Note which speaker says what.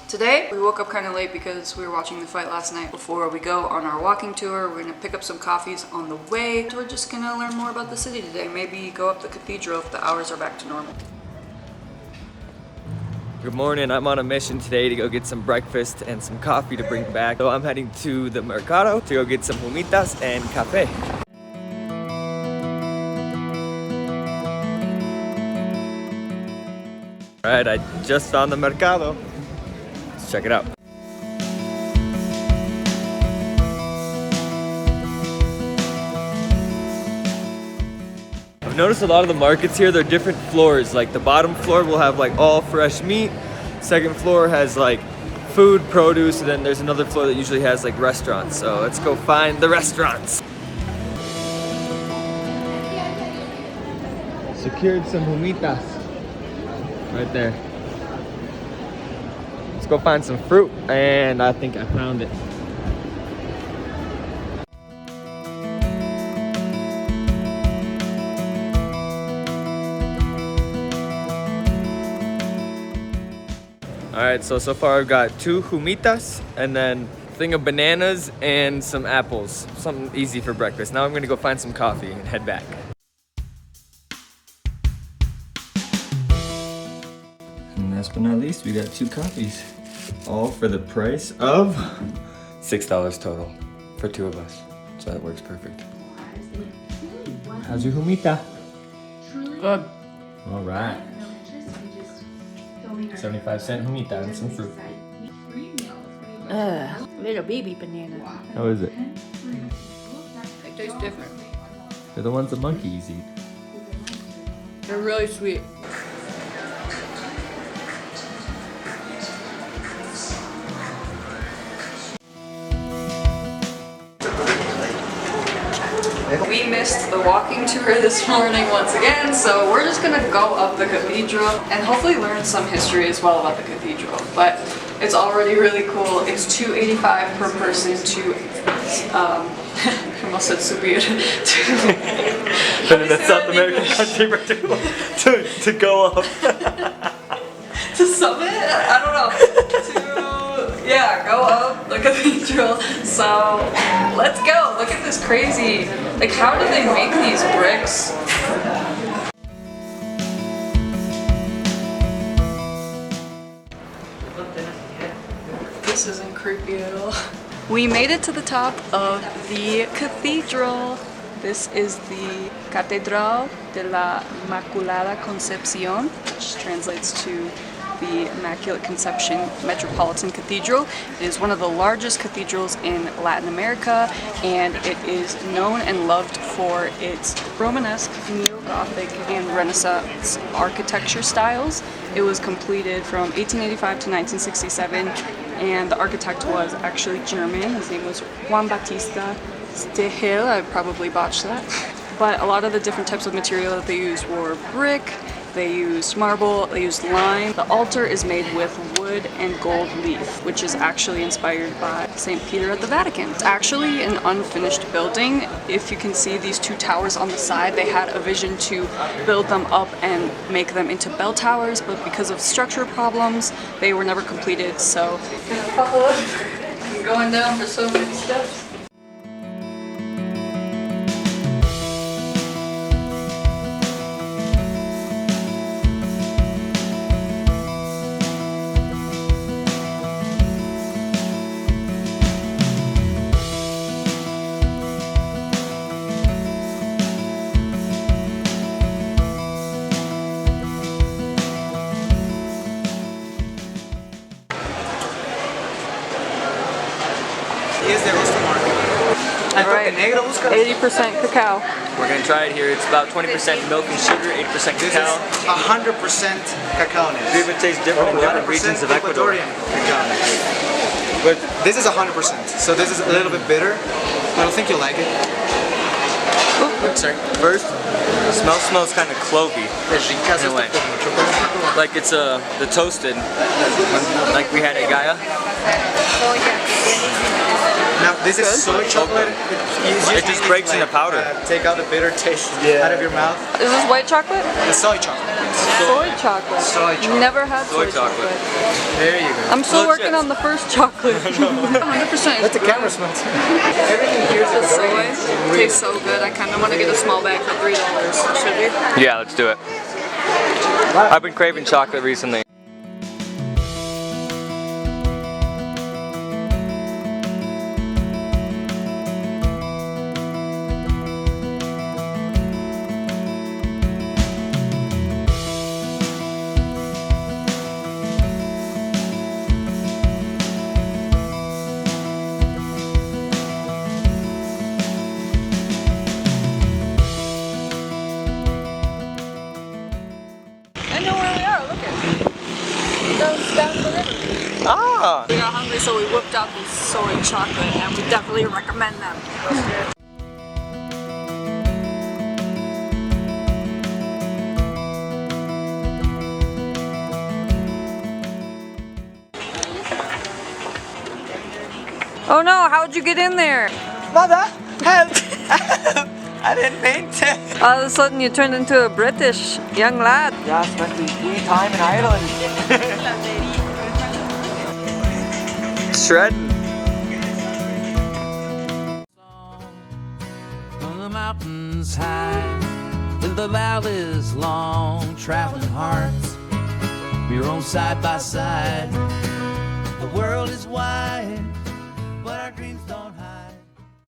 Speaker 1: Today, we woke up kind of late because we were watching the fight last night. Before we go on our walking tour, we're gonna pick up some coffees on the way. We're just gonna learn more about the city today. Maybe go up the cathedral if the hours are back to normal.
Speaker 2: Good morning, I'm on a mission today to go get some breakfast and some coffee to bring back. So I'm heading to the Mercado to go get some humitas and cafe. All right, I just found the Mercado. Let's check it out. I've noticed a lot of the markets here, they're different floors. Like the bottom floor will have like all fresh meat. Second floor has like food, produce, and then there's another floor that usually has like restaurants. So let's go find the restaurants. Secured some humitas right there. Let's go find some fruit, and I think I found it. Alright, so far I've got 2 humitas and then a thing of bananas and some apples. Something easy for breakfast. Now I'm gonna go find some coffee and head back. And last but not least, we got 2 coffees. All for the price of $6 total for 2 of us. So that works perfect. How's your humita?
Speaker 1: Good.
Speaker 2: Alright. 75-cent humita and some fruit.
Speaker 1: Little baby banana.
Speaker 2: How is it?
Speaker 1: They taste different.
Speaker 2: They're the ones the monkeys eat.
Speaker 1: They're really sweet. We missed the walking tour this morning once again, so we're just gonna go up the cathedral and hopefully learn some history as well about the cathedral. But it's already really cool. It's $2.85 per person to I almost said subir.
Speaker 2: But in a South American country to go up.
Speaker 1: To summit? I don't know. Yeah, go up the cathedral. So let's go. Look at this crazy. Like, how do they make these bricks? This isn't creepy at all. We made it to the top of the cathedral. This is the Cathedral de la Immaculada Concepción, which translates to the Immaculate Conception Metropolitan Cathedral. It is one of the largest cathedrals in Latin America, and it is known and loved for its Romanesque, Neo-Gothic, and Renaissance architecture styles. It was completed from 1885 to 1967, and the architect was actually German. His name was Juan Battista Stehel. I probably botched that. But a lot of the different types of material that they used were brick, they used marble, they used lime. The altar is made with wood and gold leaf, which is actually inspired by St. Peter at the Vatican. It's actually an unfinished building. If you can see these 2 towers on the side, they had a vision to build them up and make them into bell towers, but because of structural problems, they were never completed, so I'm going down for so many steps. Alright, 80% cacao.
Speaker 2: We're gonna try it here. It's about 20% milk and sugar, 8% cacao.
Speaker 3: 100% cacao nibs.
Speaker 2: It even tastes different in different regions of Ecuador.
Speaker 3: Cacao nibs. But this is 100%, so this is a little bit bitter. I don't think you'll like it.
Speaker 1: Ooh.
Speaker 3: Sorry.
Speaker 2: First, the smell smells kind of clovey. In a way. Like it's the toasted, like we had at Gaia.
Speaker 3: Now this is soy chocolate.
Speaker 2: It just breaks into powder.
Speaker 3: Take out the bitter taste out of your mouth.
Speaker 1: Is this white chocolate?
Speaker 3: The soy chocolate.
Speaker 1: Soy chocolate.
Speaker 3: Soy chocolate.
Speaker 1: Never had soy,
Speaker 2: Soy chocolate.
Speaker 3: There you go.
Speaker 1: I'm still
Speaker 2: Legit.
Speaker 1: working on the first chocolate. 100%.
Speaker 3: Let the camera smell too. Everything here
Speaker 1: The
Speaker 3: is
Speaker 1: soy tastes so good. I kind of want to get a small bag for $3. Should we?
Speaker 2: Yeah, let's do it. I've been craving chocolate recently.
Speaker 1: I know where we are. Look at down the river.
Speaker 2: Ah!
Speaker 1: We got hungry, so we whipped out this soy chocolate, and we definitely recommend them. Oh no, how'd you get in there?
Speaker 2: Mother, help! I didn't mean to.
Speaker 1: All of a sudden you turned into a British young lad.
Speaker 2: Yeah, I spent the wee time in Ireland. Shredding.
Speaker 4: On the mountains high, in the valleys long, traveling hearts, we're on side by side. The world is wide.